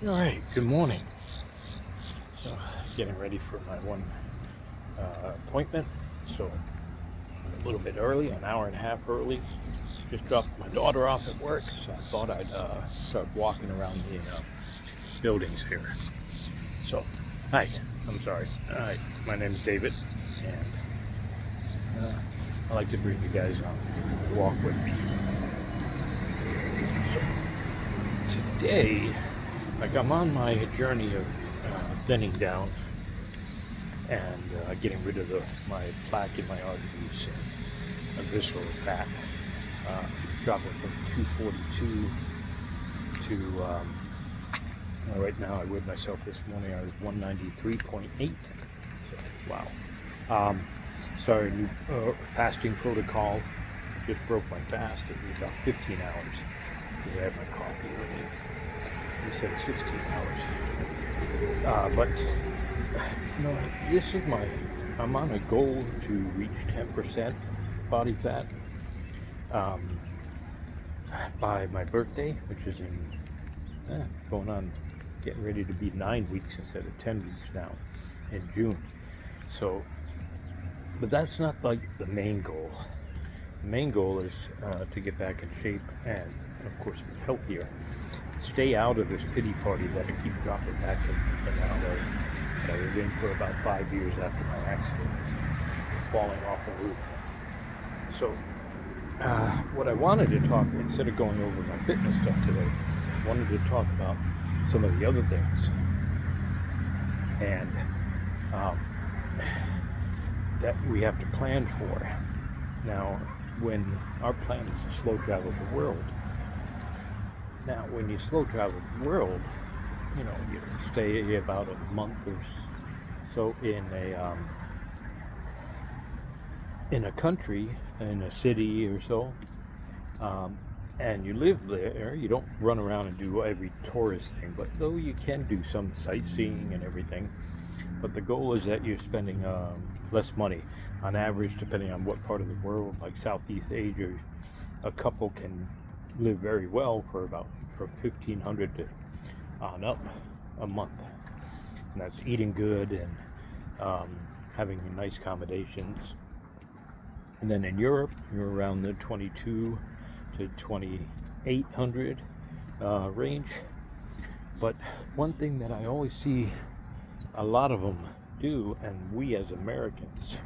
All right, good morning. Getting ready for my one appointment, so I'm a little bit early, an hour and a half early. Just dropped my daughter off at work, so I thought I'd start walking around the buildings here. So, hi, I'm sorry. All right, my name is David, and I like to bring you guys on a walk with me. So, today, I'm on my journey of thinning down and getting rid of my plaque in my arteries and visceral fat. Dropping from 242 to right now. I weighed myself this morning. I was 193.8. So, wow. Sorry, new fasting protocol. Just broke my fast. It was about 15 hours because I had my coffee early. They said 16 hours. But this is I'm on a goal to reach 10% body fat by my birthday, which is getting ready to be 9 weeks instead of 10 weeks now in June. So, but that's not like the main goal. The main goal is to get back in shape and, of course, be healthier. Stay out of this pity party that I keep dropping back in LA that I was in for about 5 years after my accident, falling off the roof. So, what I wanted to talk, instead of going over my fitness stuff today, I wanted to talk about some of the other things. And that we have to plan for. Now, when our plan is to slow travel the world, now when you slow travel the world, you stay about a month or so in a country, in a city or so, and you live there. You don't run around and do every tourist thing, but though you can do some sightseeing and everything. But the goal is that you're spending less money. On average, depending on what part of the world, like Southeast Asia, a couple can live very well from $1,500 to on up a month. And that's eating good and having nice accommodations. And then in Europe, you're around the 22 to 2,800 range. But one thing that I always see a lot of them do, and we as Americans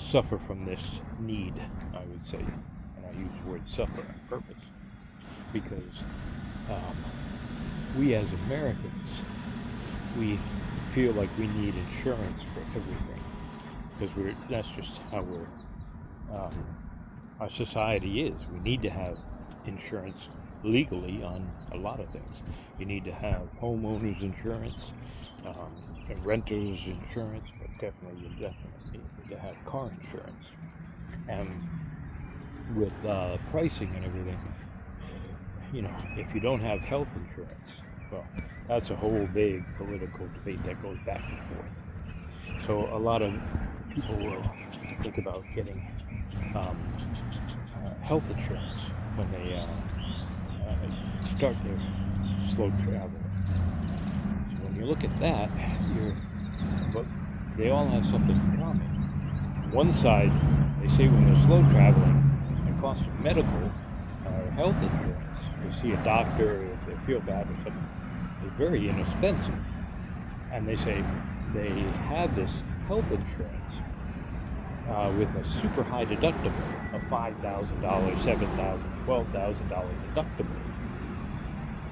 suffer from this need, I would say, and I use the word suffer on purpose, because we as Americans, we feel like we need insurance for everything, because that's just how our society is. We need to have insurance legally on a lot of things. You need to have homeowners insurance and renters insurance, but definitely need to have car insurance. And with pricing and everything, if you don't have health insurance, well, that's a whole big political debate that goes back and forth. So a lot of people will think about getting health insurance when they start their slow travel. So when you look at that, but they all have something in common. One side, they say when they're slow traveling, the cost of medical or health insurance, you see a doctor if they feel bad or something, is very inexpensive. And they say they have this health insurance with a super high deductible of $5,000, $7,000, $12,000 deductible.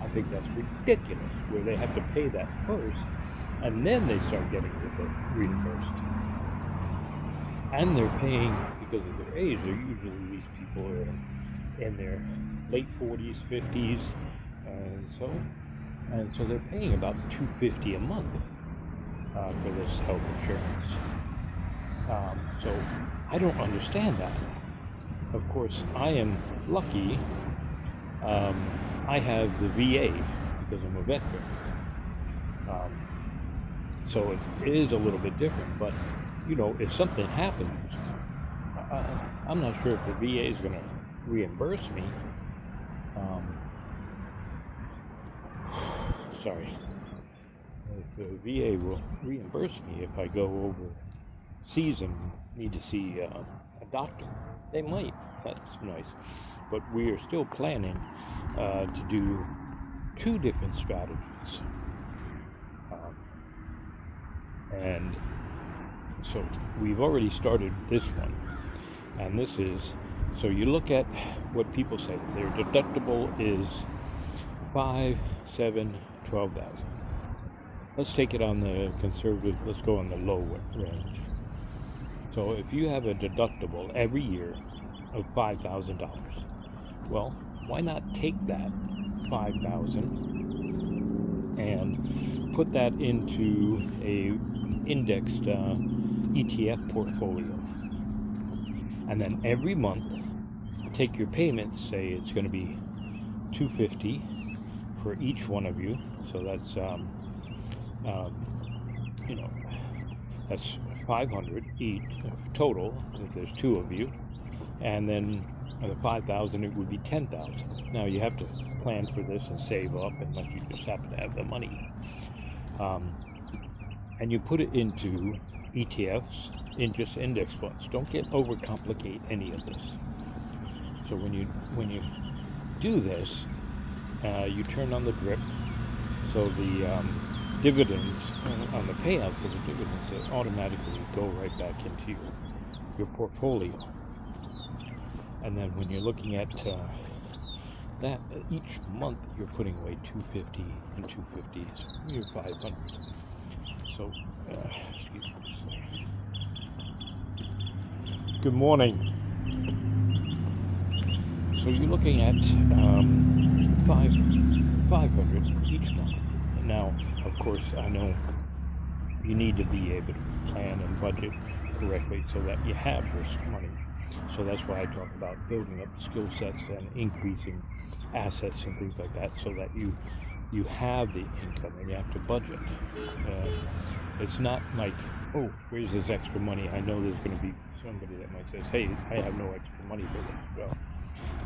I think that's ridiculous, where they have to pay that first, and then they start getting reimbursed. And they're paying, because of their age, usually these people are in their late 40s, 50s, and so they're paying about $250 a month for this health insurance. So I don't understand that. Of course, I am lucky. I have the VA because I'm a veteran. So it is a little bit different. But, if something happens, I'm not sure if the VA is going to reimburse me. sorry. The VA will reimburse me if I go overseas and need to see a doctor. They might. That's nice. But we are still planning to do 2 different strategies. And so we've already started this one. And this is, so you look at what people say. Their deductible is 5, 7, 12,000. Let's take it on the conservative, let's go on the low range. So if you have a deductible every year of $5,000, well, why not take that $5,000 and put that into a indexed ETF portfolio? And then every month, take your payments, say it's going to be $250 for each one of you. So that's that's 500 each total if there's 2 of you, and then the 5,000 it would be 10,000. Now you have to plan for this and save up unless you just happen to have the money, and you put it into ETFs, in just index funds. Don't get overcomplicate any of this. So when you do this, you turn on the drip, so the dividends on the payout for the dividends that automatically go right back into your portfolio. And then when you're looking at that, each month you're putting away $250 and $250, so you're $500. So, excuse me. Good morning. So you're looking at $500 each month. Now, of course, I know you need to be able to plan and budget correctly so that you have this money. So that's why I talk about building up skill sets and increasing assets and things like that, so that you have the income and you have to budget. It's not like, oh, where's this extra money? I know there's going to be somebody that might say, hey, I have no extra money for this. Well,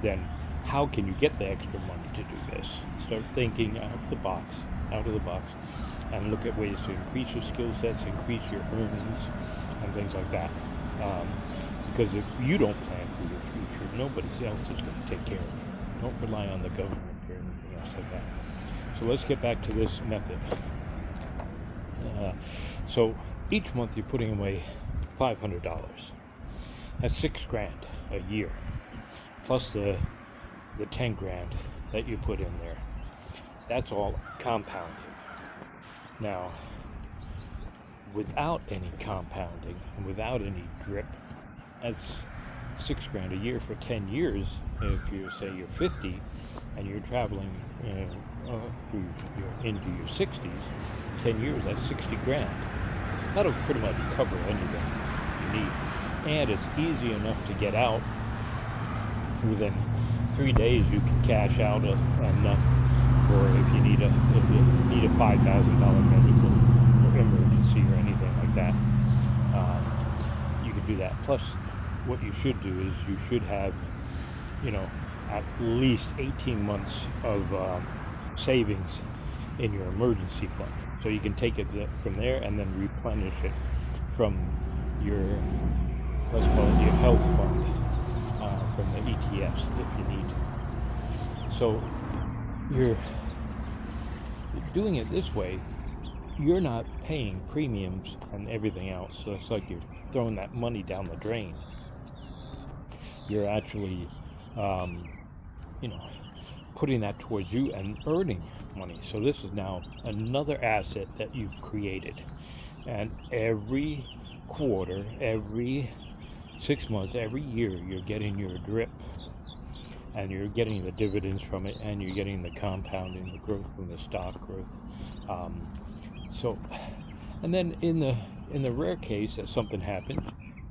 then how can you get the extra money to do this? Start thinking out of the box, and look at ways to increase your skill sets, increase your earnings, and things like that. Because if you don't plan for your future, nobody else is going to take care of it. Don't rely on the government or anything else like that. So let's get back to this method. So each month you're putting away $500. That's $6,000 a year, plus the 10 grand that you put in there. That's all compounding. Now, without any compounding, without any drip, that's $6,000 a year for 10 years. If you say you're 50 and you're traveling into your 60s, 10 years, that's 60 grand. That'll pretty much cover anything you need. And it's easy enough to get out. Within 3 days, you can cash out enough, or if you need a $5,000 medical or emergency or anything like that, you can do that. Plus, what you should do is you should have, at least 18 months of savings in your emergency fund. So you can take it from there and then replenish it from your, let's call it your health fund, from the ETFs if you need to. So you're doing it this way, you're not paying premiums and everything else. So it's like you're throwing that money down the drain. You're actually, putting that towards you and earning money. So this is now another asset that you've created. And every quarter, every 6 months, every year, you're getting your drip, and you're getting the dividends from it, and you're getting the compounding, the growth from the stock growth. And then in the rare case that something happens,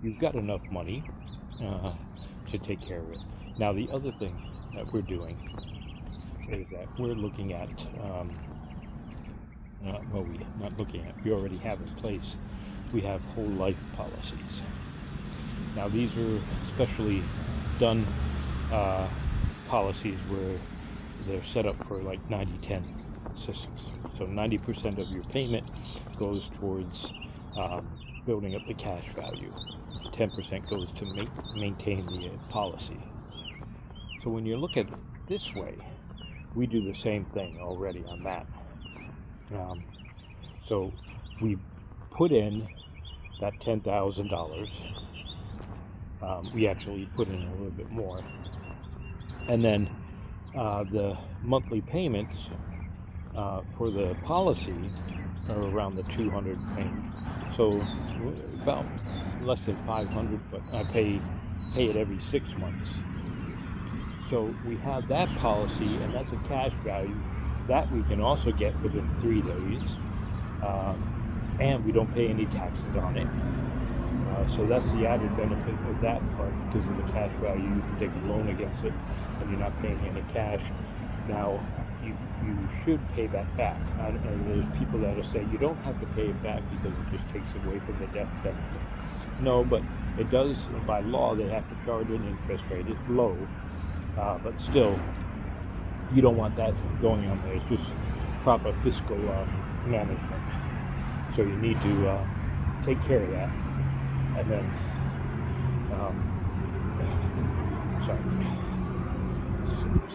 you've got enough money to take care of it. Now, the other thing that we're doing is that we're looking at, we already have in place, we have whole life policies. Now, these are specially done policies where they're set up for like 90-10 systems. So 90% of your payment goes towards building up the cash value. 10% goes to maintain the policy. So when you look at it this way, we do the same thing already on that. So we put in that $10,000. We actually put in a little bit more. And then the monthly payments for the policy are around the $200 range. So about less than $500, but I pay it every 6 months. So we have that policy, and that's a cash value that we can also get within 3 days, and we don't pay any taxes on it. So that's the added benefit of that part, because of the cash value. You can take a loan against it, and you're not paying any cash. Now, you should pay that back. And there's people that will say you don't have to pay it back because it just takes away from the death benefit. No, but it does. By law, they have to charge an interest rate. It's low, but still, you don't want that going on there. It's just proper fiscal management. So you need to take care of that. And then,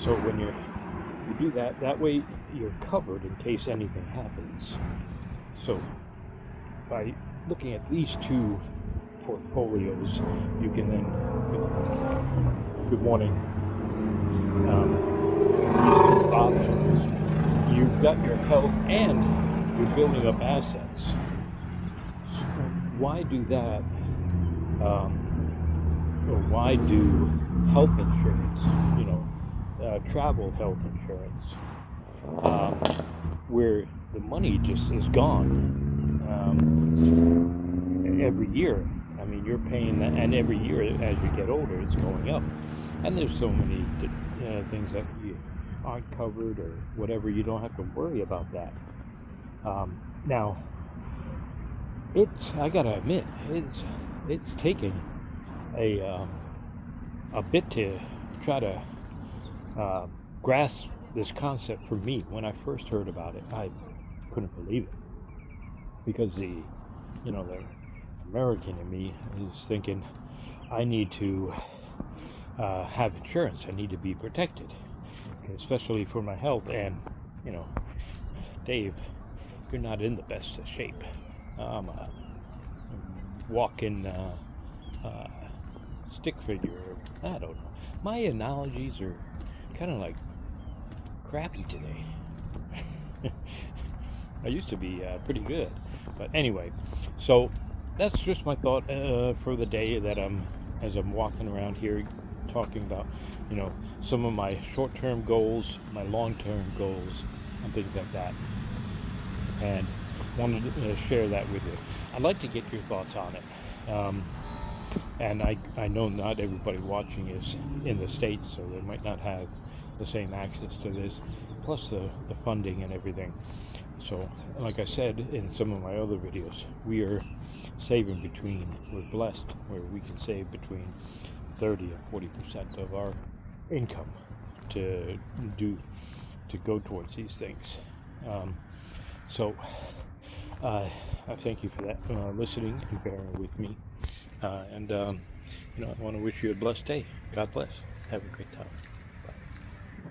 so when you do that way you're covered in case anything happens. So by looking at these two portfolios, you can then, good morning, these two options, you've got your health and you're building up assets. So why do that? Or why do health insurance, travel health insurance, where the money just is gone every year? I mean, you're paying that, and every year as you get older, it's going up. And there's so many things that you aren't covered or whatever. You don't have to worry about that. Now, I gotta admit, it's taken a bit to try to grasp this concept for me. When I first heard about it, I couldn't believe it, because the American in me is thinking, I need to have insurance. I need to be protected, especially for my health. And Dave, you're not in the best of shape. I'm a walking stick figure. I don't know. My analogies are kind of like crappy today. I used to be pretty good, but anyway. So that's just my thought for the day, that as I'm walking around here talking about some of my short-term goals, my long-term goals, and things like that, and wanted to share that with you. I'd like to get your thoughts on it. And I know not everybody watching is in the States, so they might not have the same access to this, plus the funding and everything. So, like I said in some of my other videos, we are saving we're blessed where we can save between 30 and 40% of our income to go towards these things. So I thank you for that, listening and bearing with me. I want to wish you a blessed day. God bless. Have a great time.